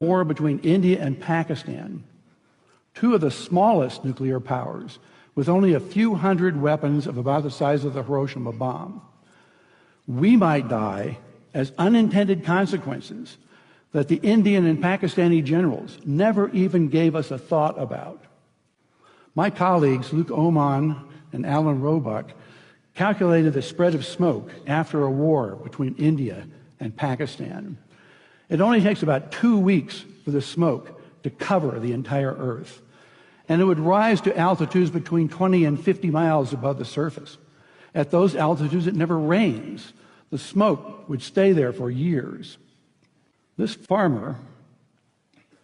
war between India and Pakistan, two of the smallest nuclear powers, with only a few hundred weapons of about the size of the Hiroshima bomb, we might die as unintended consequences that the Indian and Pakistani generals never even gave us a thought about. My colleagues, Luke Oman and Alan Roebuck, calculated the spread of smoke after a war between India and Pakistan. It only takes about 2 weeks for the smoke to cover the entire Earth, and it would rise to altitudes between 20 and 50 miles above the surface. At those altitudes, it never rains. The smoke would stay there for years. This farmer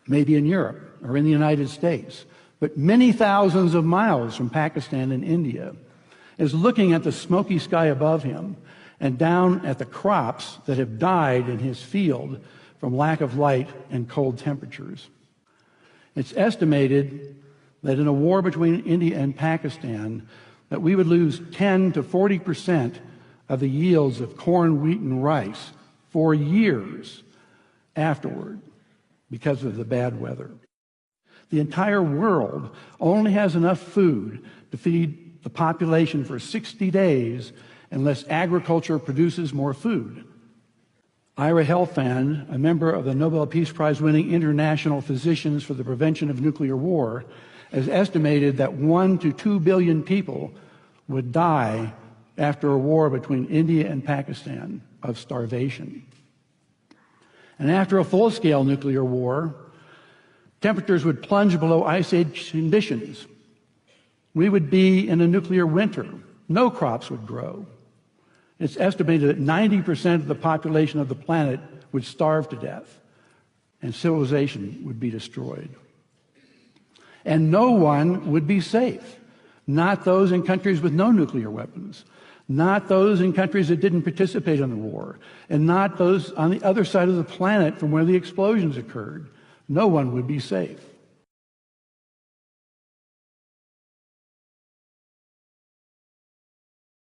may be in Europe or in the United States, but many thousands of miles from Pakistan and India, is looking at the smoky sky above him and down at the crops that have died in his field from lack of light and cold temperatures. It's estimated that in a war between India and Pakistan, that we would lose 10 to 40% of the yields of corn, wheat, and rice for years afterward because of the bad weather. The entire world only has enough food to feed the population for 60 days unless agriculture produces more food. Ira Helfand, a member of the Nobel Peace Prize-winning International Physicians for the Prevention of Nuclear War, has estimated that 1 to 2 billion people would die after a war between India and Pakistan of starvation. And after a full-scale nuclear war, temperatures would plunge below ice age conditions. We would be in a nuclear winter. No crops would grow. It's estimated that 90% of the population of the planet would starve to death, and civilization would be destroyed. And no one would be safe. Not those in countries with no nuclear weapons, not those in countries that didn't participate in the war, and not those on the other side of the planet from where the explosions occurred. No one would be safe.